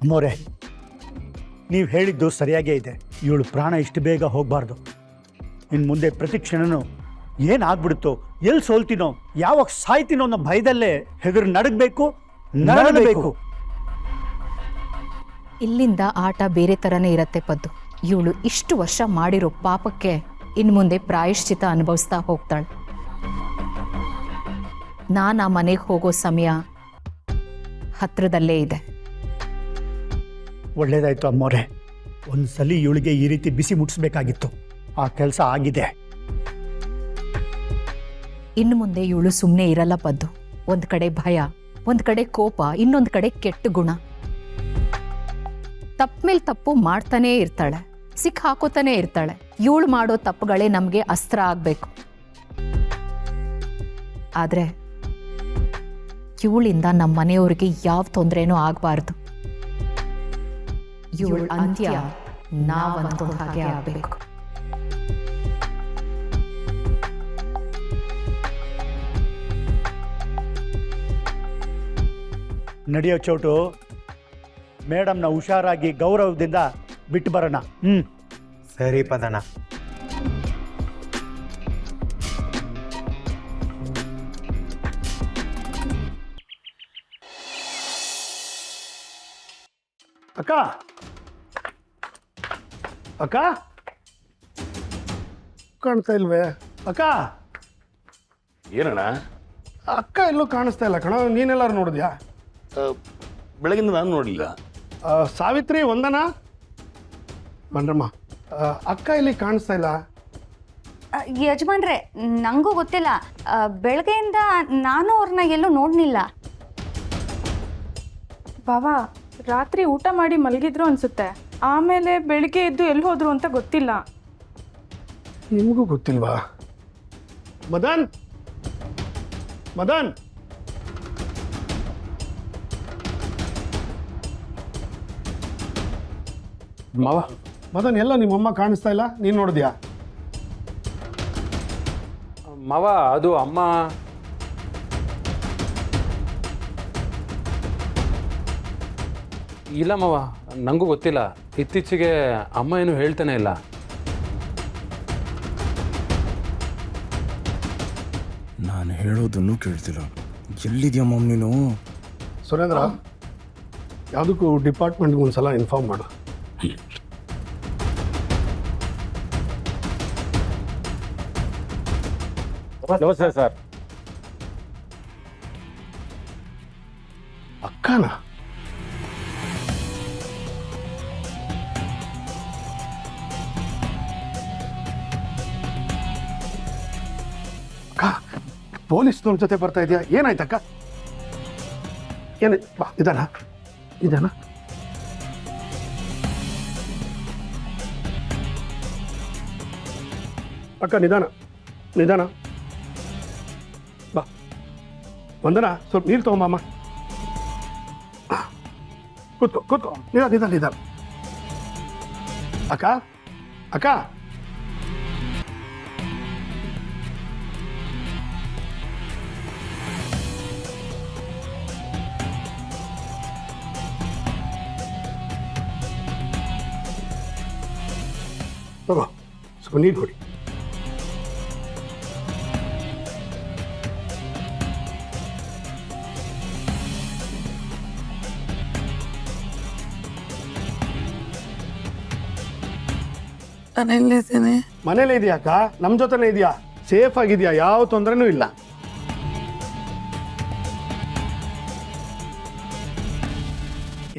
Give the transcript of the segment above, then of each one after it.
ಅಮ್ಮೋರೆ, ನೀವು ಹೇಳಿದ್ದು ಸರಿಯಾಗೇ ಇದೆ. ಇವಳು ಪ್ರಾಣ ಇಷ್ಟು ಬೇಗ ಹೋಗಬಾರ್ದು. ಇನ್ನು ಮುಂದೆ ಪ್ರತಿ ಕ್ಷಣನೂ ಏನಾಗ್ಬಿಡುತ್ತೋ, ಎಲ್ಲಿ ಸೋಲ್ತೀನೋ, ಯಾವಾಗ ಸಾಯ್ತೀನೋ ಅನ್ನೋ ಭಯದಲ್ಲೇ ಹೆದರು ನಡಗಬೇಕು. ಇಲ್ಲಿಂದ ಆಟ ಬೇರೆ ಥರನೇ ಇರತ್ತೆ ಪದ್ದು. ಇವಳು ಇಷ್ಟು ವರ್ಷ ಮಾಡಿರೋ ಪಾಪಕ್ಕೆ ಇನ್ನು ಮುಂದೆ ಪ್ರಾಯಶ್ಚಿತ ಅನುಭವಿಸ್ತಾ ಹೋಗ್ತಾಳೆ. ನಾನು ಆ ಮನೆಗೆ ಹೋಗೋ ಸಮಯ ಹತ್ರದಲ್ಲೇ ಇದೆ. ಒಳ್ಳೇದಾಯ್ತು ಅಮ್ಮೋರೆ. ಒಂದ್ಸಲಿ ಇವಳಿಗೆ ಈ ರೀತಿ ಬಿಸಿ ಮುಟ್ಟಿಸ್ಬೇಕಾಗಿತ್ತು. ಆ ಕೆಲಸ ಆಗಿದೆ. ಇನ್ನು ಮುಂದೆ ಇವಳು ಸುಮ್ಮನೆ ಇರಲ್ಲ ಪದ್ದು. ಒಂದು ಕಡೆ ಭಯ, ಒಂದು ಕಡೆ ಕೋಪ, ಇನ್ನೊಂದು ಕಡೆ ಕೆಟ್ಟ ಗುಣ. ತಪ್ಪ ಮೇಲೆ ತಪ್ಪು ಮಾಡ್ತಾನೇ ಇರ್ತಾಳೆ, ಸಿಕ್ಕ ಹಾಕೋತಾನೆ ಇರ್ತಾಳೆ. ಇವಳು ಮಾಡೋ ತಪ್ಪುಗಳೇ ನಮಗೆ ಅಸ್ತ್ರ ಆಗಬೇಕು. ಆದರೆ ಇವಳಿಂದ ನಮ್ಮ ಮನೆಯವ್ರಿಗೆ ಯಾವ ತೊಂದರೆನೂ ಆಗಬಾರ್ದು. ಇವಳ ಅಂತ್ಯ ನಾವಂತೂ ಹಾಗೆ ಆಗಬೇಕು. ನಡೆಯೋ ಚೋಟು, ಮೇಡಮ್ನ ಹುಷಾರಾಗಿ ಗೌರವದಿಂದ ಬಿಟ್ಟು ಬರೋಣ. ಸರಿ ಪದಣ್ಣ. ಅಕ್ಕ ಅಕ್ಕ ಕಾಣ್ತಾ ಇಲ್ವೇ? ಅಕ್ಕ ಏನಣ್ಣ? ಅಕ್ಕ ಎಲ್ಲೂ ಕಾಣಿಸ್ತಾ ಇಲ್ಲ ಕಣ. ನೀನೆಲ್ಲಾರು ನೋಡಿದ್ಯಾ? ಬೆಳಗಿಂದ ನಾನು ನೋಡಲಿಲ್ಲ. ಸಾವಿತ್ರಿ, ವಂದನಾ, ಬನ್ರಮ್ಮ. ಅಕ್ಕ ಇಲ್ಲಿ ಕಾಣಿಸ್ತಾ ಇಲ್ಲ. ಯಜಮಾನ್ರೆ, ನನಗೂ ಗೊತ್ತಿಲ್ಲ. ಬೆಳಗ್ಗೆಯಿಂದ ನಾನು ಅವ್ರನ್ನ ಎಲ್ಲೂ ನೋಡಲಿಲ್ಲ. ಬಾವಾ, ರಾತ್ರಿ ಊಟ ಮಾಡಿ ಮಲಗಿದ್ರು ಅನ್ಸುತ್ತೆ. ಆಮೇಲೆ ಬೆಳಿಗ್ಗೆ ಎದ್ದು ಎಲ್ಲಿ ಹೋದ್ರು ಅಂತ ಗೊತ್ತಿಲ್ಲ. ನಿಮಗೂ ಗೊತ್ತಿಲ್ವಾ? ಮದನ್, ಮದನ್, ಮಾವ, ಮದನ್ ಎಲ್ಲ ನಿಮ್ಮಮ್ಮ ಕಾಣಿಸ್ತಾ ಇಲ್ಲ. ನೀನು ನೋಡಿದ್ಯಾ? ಮಾವ, ಅದು ಅಮ್ಮ. ಇಲ್ಲ ಮಾವ, ನನಗೂ ಗೊತ್ತಿಲ್ಲ. ಇತ್ತೀಚೆಗೆ ಅಮ್ಮ ಏನು ಹೇಳ್ತಾನೆ ಇಲ್ಲ. ನಾನು ಹೇಳೋದನ್ನು ಕೇಳ್ತಿಲ್ಲ. ಎಲ್ಲಿದ್ಯಮ್ಮ ನೀನು? ಸುರೇಂದ್ರ, ಯಾವುದಕ್ಕೂ ಡಿಪಾರ್ಟ್ಮೆಂಟ್ಗೆ ಒಂದ್ಸಲ ಇನ್ಫಾರ್ಮ್ ಮಾಡು. ನಮಸ್ತೆ ಸರ್. ಅಕ್ಕನ ಅಕ್ಕ, ಪೊಲೀಸ್ನವ್ರ ಜೊತೆ ಬರ್ತಾ ಇದೆಯಾ? ಏನಾಯ್ತಕ್ಕ? ಏನಾಯ್ತು? ಬಾ, ನಿಧಾನ ನಿಧಾನ. ಅಕ್ಕ ನಿಧಾನ ನಿಧಾನ. ಬಾ, ವಂದನಾ, ಸ್ವಲ್ಪ ನೀರು ತಗೊಂಬಮ್ಮ. ಕೂತ್ಕೋ ಕೂತ್ಕೋ. ನಿಧಾನ ನಿಧಾನ ನಿಧಾನ. ಅಕ್ಕ ಅಕ್ಕ, ತಗೋ, ಸ್ವಲ್ಪ ನೀರು ಕೊಡಿ. ಮನೇಲೇ ಇದೆಯಾ ಅಕ್ಕ? ನಮ್ಮ ಜೊತೆನೇ ಇದೆಯಾ? ಸೇಫ್ ಆಗಿದೆಯಾ? ಯಾವ ತೊಂದರೆನೂ ಇಲ್ಲ.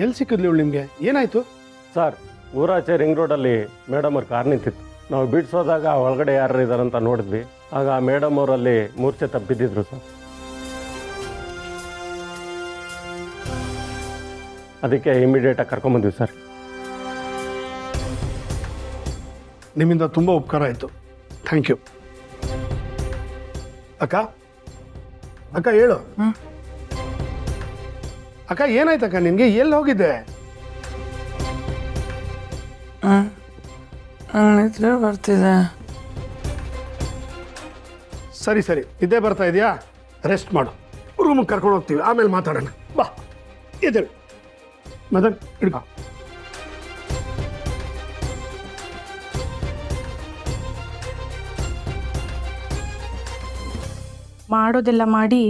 ಎಲ್ಲಿ ಸಿಕ್ಕಿದ್ಲಿ ಇವಳು ನಿಮಗೆ? ಏನಾಯ್ತು? ಸರ್, ಊರಾಚೆ ರಿಂಗ್ ರೋಡಲ್ಲಿ ಮೇಡಮ್ ಅವ್ರ ಕಾರ್ ನಿಂತಿತ್ತು. ನಾವು ಬಿಡಿಸೋದಾಗ ಒಳಗಡೆ ಯಾರು ಇದ್ದಾರಂತ ನೋಡಿದ್ವಿ. ಆಗ ಮೇಡಮ್ ಅವರಲ್ಲಿ ಮೂರ್ಛೆ ತಪ್ಪಿದ್ದಿದ್ರು ಸರ್. ಅದಕ್ಕೆ ಇಮಿಡಿಯೇಟಾಗಿ ಕರ್ಕೊಂಬಂದ್ವಿ ಸರ್. ನಿಮ್ಮಿಂದ ತುಂಬ ಉಪಕಾರ ಆಯಿತು. Thank you. ಅಕ್ಕ ಅಕ್ಕ ಹೇಳು. ಅಕ್ಕ ಏನಾಯ್ತಕ್ಕ ನಿನಗೆ? ಎಲ್ಲಿ ಹೋಗಿದ್ದೆ? ನಿದ್ರೆ ಬರ್ತಿದೆ. ಸರಿ ಸರಿ, ನಿದ್ದೆ ಬರ್ತಾ ಇದೆಯಾ? ರೆಸ್ಟ್ ಮಾಡು, ರೂಮಿಗೆ ಕರ್ಕೊಂಡು ಹೋಗ್ತೀವಿ, ಆಮೇಲೆ ಮಾತಾಡೋಣ. ಬಾ ಎದ್ದೇಳು ಮದನ್, ಹಿಡ್ಕೊ. ಮಾಡೋದೆಲ್ಲ ಮಾಡಿ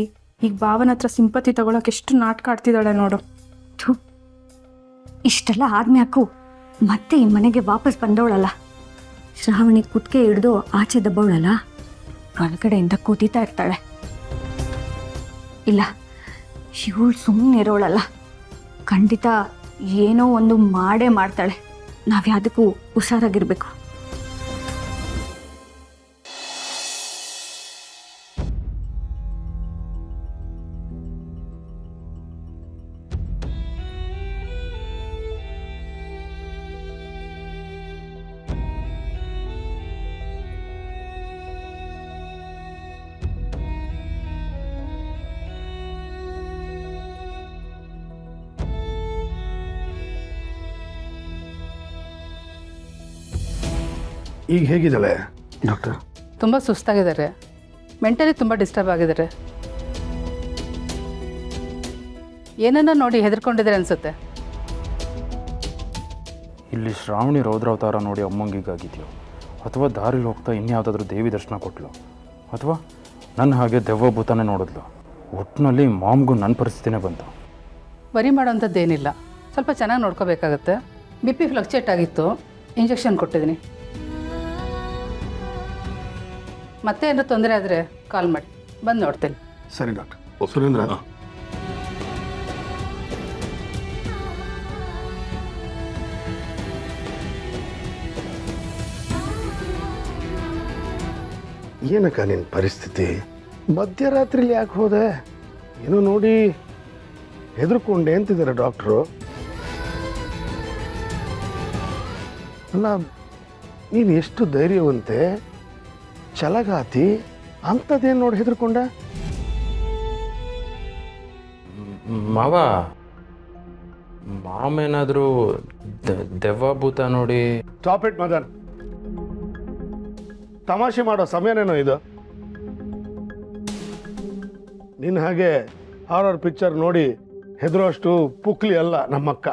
ಈಗ ಭಾವನ ಹತ್ರ ಸಿಂಪತಿ ತಗೊಳಕ್ಕೆ ಎಷ್ಟು ನಾಟಕ ಆಡ್ತಿದ್ದಾಳೆ ನೋಡು. ಥು, ಇಷ್ಟೆಲ್ಲ ಆದ್ಮ್ಯಾಕು ಮತ್ತೆ ಈ ಮನೆಗೆ ವಾಪಸ್ ಬಂದವಳಲ್ಲ. ಶ್ರಾವಣಿ ಕುತ್ತಿಗೆ ಹಿಡ್ದು ಆಚೆ ದಬ್ಬವಳಲ್ಲ, ಒಳಗಡೆಯಿಂದ ಕೂತಿತಾ ಇರ್ತಾಳೆ. ಇಲ್ಲ, ಇವಳು ಸುಮ್ಮನೆ ಇರೋಳಲ್ಲ, ಖಂಡಿತ ಏನೋ ಒಂದು ಮಾಡೇ ಮಾಡ್ತಾಳೆ. ನಾವ್ಯಾವುದಕ್ಕೂ ಹುಷಾರಾಗಿರ್ಬೇಕು. ಈಗ ಹೇಗಿದ್ದಾಳೆ ಡಾಕ್ಟರ್? ತುಂಬ ಸುಸ್ತಾಗಿದ್ದಾರೆ, ಮೆಂಟಲಿ ತುಂಬ ಡಿಸ್ಟರ್ಬ್ ಆಗಿದ್ದಾರೆ. ಏನನ್ನ ನೋಡಿ ಹೆದರ್ಕೊಂಡಿದ್ದಾರೆ ಅನಿಸುತ್ತೆ. ಇಲ್ಲಿ ಶ್ರಾವಣಿ ರೌದ್ರಾವತಾರ ನೋಡಿ ಅಮ್ಮಂಗಿಗಾಗಿದೆಯೋ, ಅಥವಾ ದಾರಿಲಿ ಹೋಗ್ತಾ ಇನ್ಯಾವುದಾದ್ರೂ ದೇವಿ ದರ್ಶನ ಕೊಟ್ಲು, ಅಥವಾ ನನ್ನ ಹಾಗೆ ದೆವ್ವ ಭೂತಾನೆ ನೋಡಿದ್ಲು. ಒಟ್ಟಿನಲ್ಲಿ ಮಾಮ್ಗೂ ನನ್ನ ಪರಿಸ್ಥಿತಿನೇ ಬಂತು. ವರಿ ಮಾಡೋಂಥದ್ದೇನಿಲ್ಲ, ಸ್ವಲ್ಪ ಚೆನ್ನಾಗಿ ನೋಡ್ಕೋಬೇಕಾಗತ್ತೆ. BP ಫ್ಲಕ್ಚುಯೇಟ್ ಆಗಿತ್ತು, ಇಂಜೆಕ್ಷನ್ ಕೊಟ್ಟಿದ್ದೀನಿ. ಮತ್ತೆ ಏನಾದ್ರು ತೊಂದರೆ ಆದರೆ ಕಾಲ್ ಮಾಡಿ, ಬಂದು ನೋಡ್ತೀನಿ. ಸರಿ ಡಾಕ್ಟರ್. ಸುರೇಂದ್ರ, ಏನಕ್ಕ ನಿನ್ನ ಪರಿಸ್ಥಿತಿ? ಮಧ್ಯರಾತ್ರಿಲಿ ಯಾಕೆ ಹೋದೆ? ಏನೋ ನೋಡಿ ಹೆದರ್ಕೊಂಡೆ ಅಂತಿದ್ದಾರೆ ಡಾಕ್ಟ್ರು. ಅಲ್ಲ, ನೀನು ಎಷ್ಟು ಧೈರ್ಯವಂತೆ, ಛಲಗಾತಿ, ಅಂಥದ್ದೇನು ನೋಡಿ ಹೆದರ್ಕೊಂಡ? ಮಾಮೇನಾದರೂ ದೆವ್ವ ಭೂತ ನೋಡಿ. ಸ್ಟಾಪ್ ಇಟ್ ಮದನ್, ತಮಾಷೆ ಮಾಡೋ ಸಮಯನೇನೋ ಇದು? ನಿನ್ನ ಹಾಗೆ ಹಾರರ್ ಪಿಕ್ಚರ್ ನೋಡಿ ಹೆದರೋಷ್ಟು ಪುಕ್ಲಿ ಅಲ್ಲ ನಮ್ಮಕ್ಕ.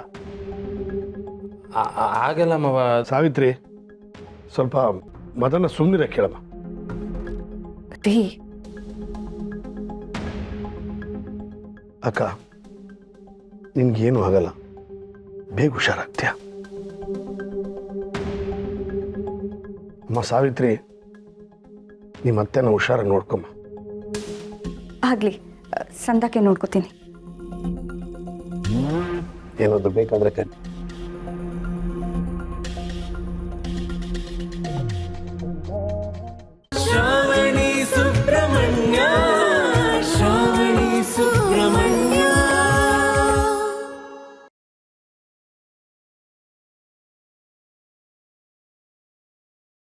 ಆಗಲ್ಲ ಮಾವ. ಸಾವಿತ್ರಿ, ಸ್ವಲ್ಪ ಮದನ ಸುಮ್ಮನಿರ ಕೇಳಮ್ಮ. ಅಕ್ಕ, ನಿನ್ಗೇನು ಆಗಲ್ಲ, ಬೇಗ ಹುಷಾರಾಗ್ತೀಯ. ಅಮ್ಮ ಸಾವಿತ್ರಿ, ನಿಮ್ಮತ್ತೆನ ಹುಷಾರಾಗಿ ನೋಡ್ಕೊಮ್ಮ. ಆಗ್ಲಿ, ಸಂದಾಕೆ ನೋಡ್ಕೋತೀನಿ. ಏನಾದ್ರು ಬೇಕಾದ್ರೆ ಕರಿ. ಶಾಂತಿ